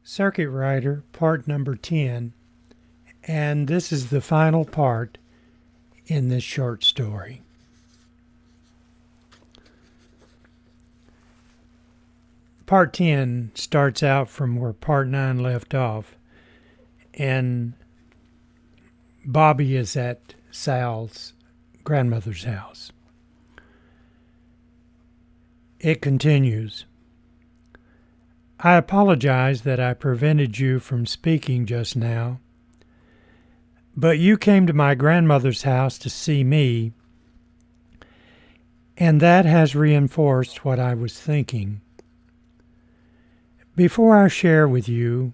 Circuit Rider, part number 10, and this is the final part in this short story. Part 10 starts out from where part 9 left off, and Bobby is at Sal's grandmother's house. It continues. I apologize that I prevented you from speaking just now, but you came to my grandmother's house to see me, and that has reinforced what I was thinking. Before I share with you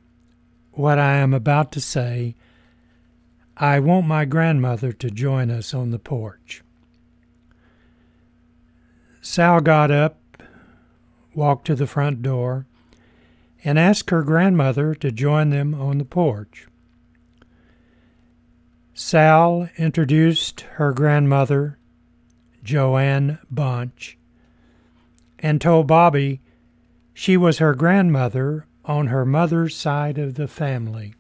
what I am about to say, I want my grandmother to join us on the porch. Sal got up, walked to the front door, and asked her grandmother to join them on the porch. Sal introduced her grandmother, Joanne Bunch, and told Bobby she was her grandmother on her mother's side of the family.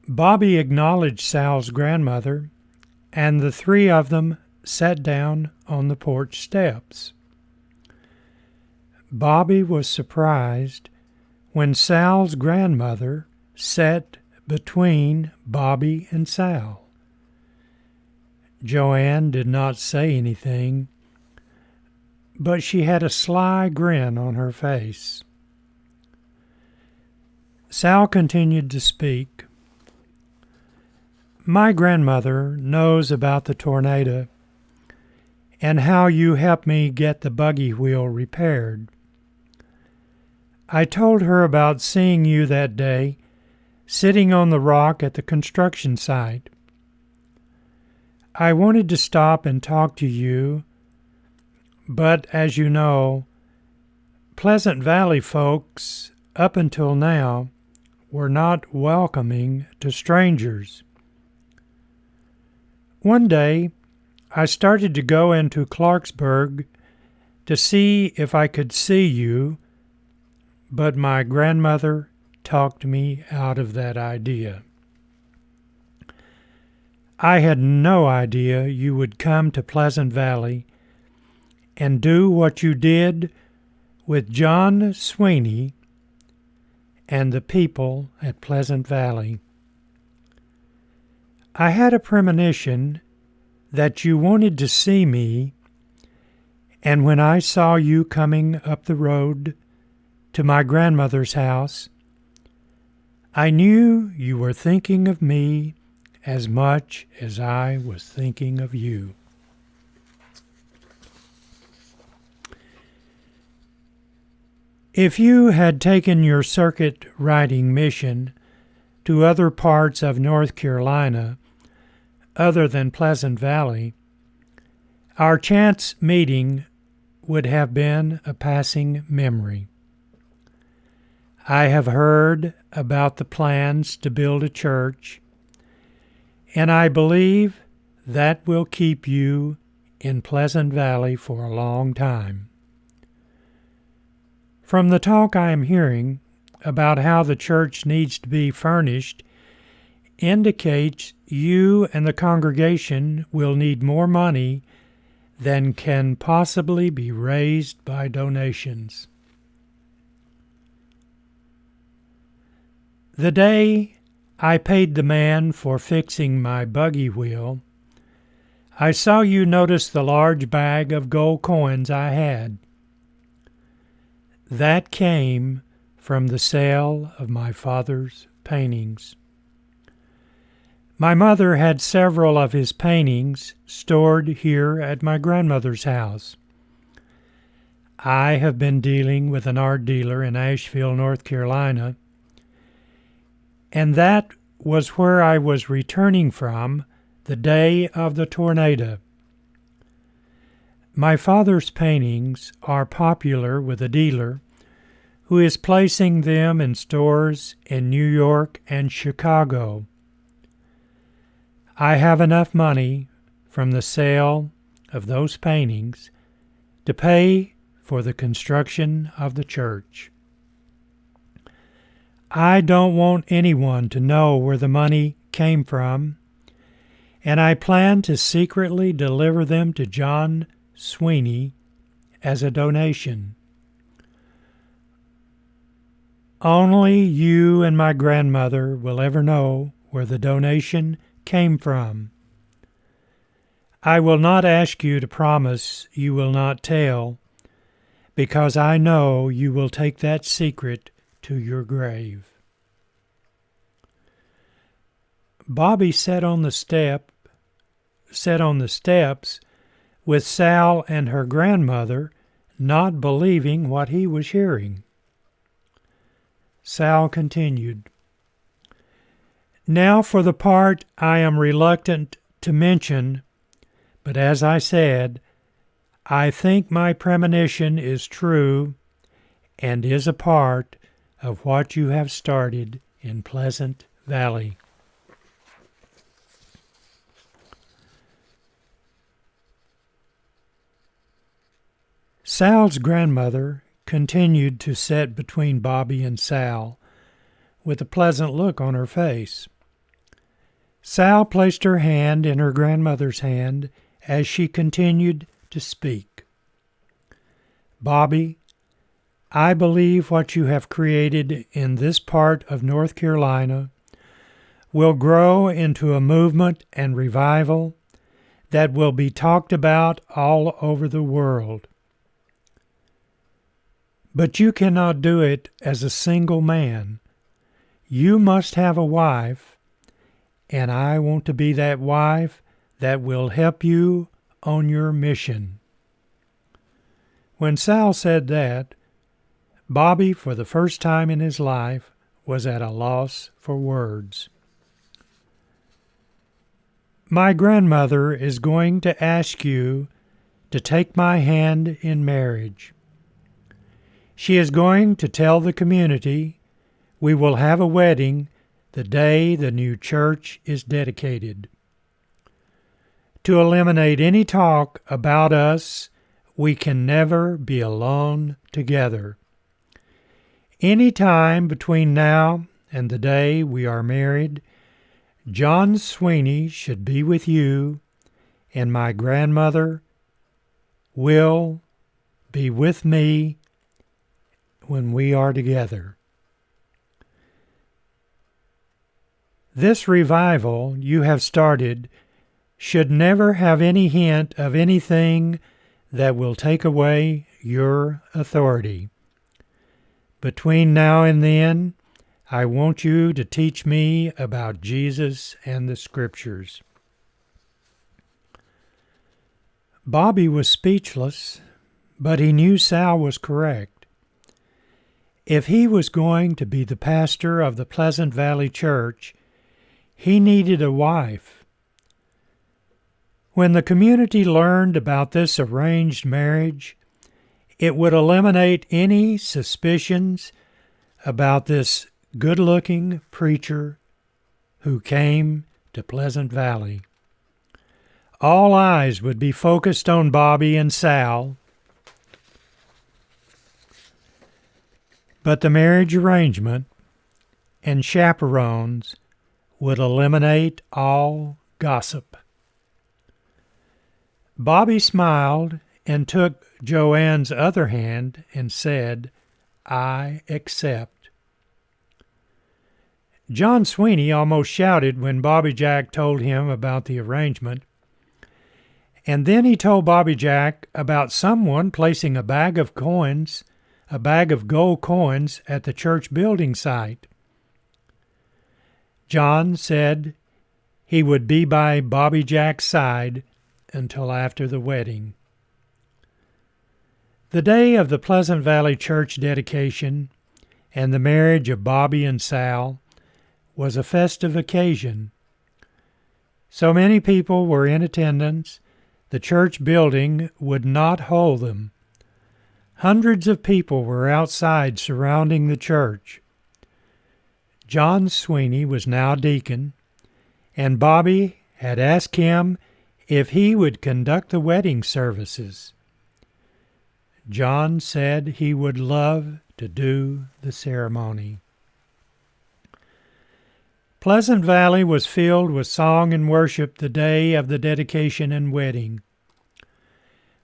Bobby acknowledged Sal's grandmother, and the three of them sat down on the porch steps. Bobby was surprised when Sal's grandmother sat between Bobby and Sal. Joanne did not say anything, but she had a sly grin on her face. Sal continued to speak. My grandmother knows about the tornado and how you helped me get the buggy wheel repaired. I told her about seeing you that day, sitting on the rock at the construction site. I wanted to stop and talk to you, but as you know, Pleasant Valley folks, up until now, were not welcoming to strangers. One day, I started to go into Clarksburg to see if I could see you, but my grandmother talked me out of that idea. I had no idea you would come to Pleasant Valley and do what you did with John Sweeney and the people at Pleasant Valley. I had a premonition that you wanted to see me, and when I saw you coming up the road to my grandmother's house, I knew you were thinking of me as much as I was thinking of you. If you had taken your circuit riding mission to other parts of North Carolina other than Pleasant Valley, our chance meeting would have been a passing memory. I have heard about the plans to build a church, and I believe that will keep you in Pleasant Valley for a long time. From the talk I am hearing about how the church needs to be furnished indicates you and the congregation will need more money than can possibly be raised by donations. The day I paid the man for fixing my buggy wheel, I saw you notice the large bag of gold coins I had. That came from the sale of my father's paintings. My mother had several of his paintings stored here at my grandmother's house. I have been dealing with an art dealer in Asheville, North Carolina, and that was where I was returning from the day of the tornado. My father's paintings are popular with a dealer who is placing them in stores in New York and Chicago. I have enough money from the sale of those paintings to pay for the construction of the church. I don't want anyone to know where the money came from, and I plan to secretly deliver them to John Sweeney as a donation. Only you and my grandmother will ever know where the donation came from. I will not ask you to promise you will not tell, because I know you will take that secret to your grave. Bobby sat on the steps with Sal and her grandmother, not believing what he was hearing. Sal continued, "Now for the part I am reluctant to mention, but as I said, I think my premonition is true and is a part of what you have started in Pleasant Valley." Sal's grandmother continued to sit between Bobby and Sal with a pleasant look on her face. Sal placed her hand in her grandmother's hand as she continued to speak. "Bobby, I believe what you have created in this part of North Carolina will grow into a movement and revival that will be talked about all over the world. But you cannot do it as a single man. You must have a wife, and I want to be that wife that will help you on your mission." When Sal said that, Bobby, for the first time in his life, was at a loss for words. "My grandmother is going to ask you to take my hand in marriage. She is going to tell the community we will have a wedding the day the new church is dedicated. To eliminate any talk about us, we can never be alone together. Any time between now and the day we are married, John Sweeney should be with you, and my grandmother will be with me when we are together. This revival you have started should never have any hint of anything that will take away your authority. Between now and then, I want you to teach me about Jesus and the Scriptures." Bobby was speechless, but he knew Sal was correct. If he was going to be the pastor of the Pleasant Valley Church, he needed a wife. When the community learned about this arranged marriage, it would eliminate any suspicions about this good-looking preacher who came to Pleasant Valley. All eyes would be focused on Bobby and Sal, but the marriage arrangement and chaperones would eliminate all gossip. Bobby smiled and took Joanne's other hand and said, "I accept." John Sweeney almost shouted when Bobby Jack told him about the arrangement, and then he told Bobby Jack about someone placing a bag of gold coins at the church building site. John said he would be by Bobby Jack's side until after the wedding. The day of the Pleasant Valley Church dedication and the marriage of Bobby and Sal was a festive occasion. So many people were in attendance, the church building would not hold them. Hundreds of people were outside surrounding the church. John Sweeney was now deacon, and Bobby had asked him if he would conduct the wedding services. John said he would love to do the ceremony. Pleasant Valley was filled with song and worship the day of the dedication and wedding.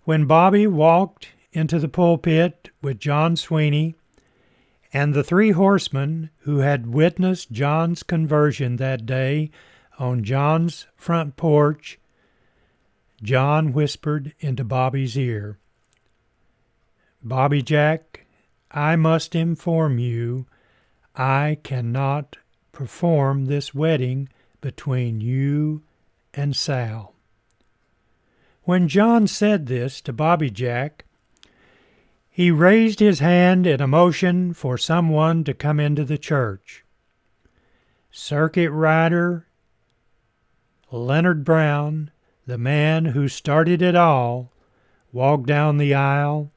When Bobby walked into the pulpit with John Sweeney and the three horsemen who had witnessed John's conversion that day on John's front porch, John whispered into Bobby's ear, "Bobby Jack, I must inform you, I cannot perform this wedding between you and Sal." When John said this to Bobby Jack, he raised his hand in a motion for someone to come into the church. Circuit rider Leonard Brown, the man who started it all, walked down the aisle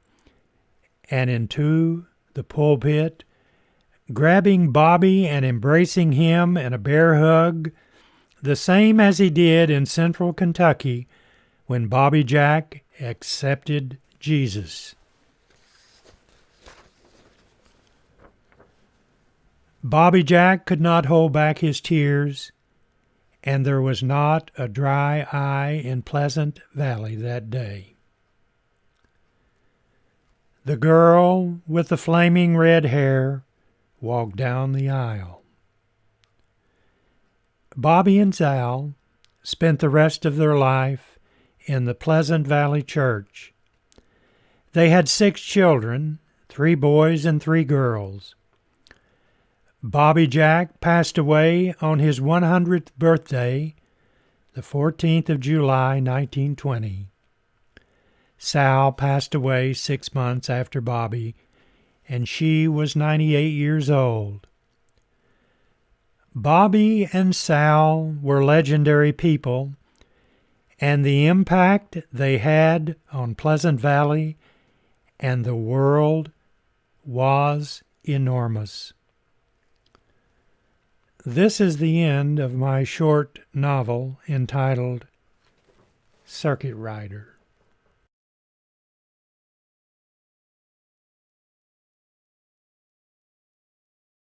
and into the pulpit, grabbing Bobby and embracing him in a bear hug, the same as he did in Central Kentucky when Bobby Jack accepted Jesus. Bobby Jack could not hold back his tears, and there was not a dry eye in Pleasant Valley that day. The girl with the flaming red hair walked down the aisle. Bobby and Sal spent the rest of their life in the Pleasant Valley Church. They had 6 children, 3 boys and 3 girls. Bobby Jack passed away on his 100th birthday, the 14th of July, 1920. Sal passed away 6 months after Bobby, and she was 98 years old. Bobby and Sal were legendary people, and the impact they had on Pleasant Valley and the world was enormous. This is the end of my short novel entitled Circuit Rider.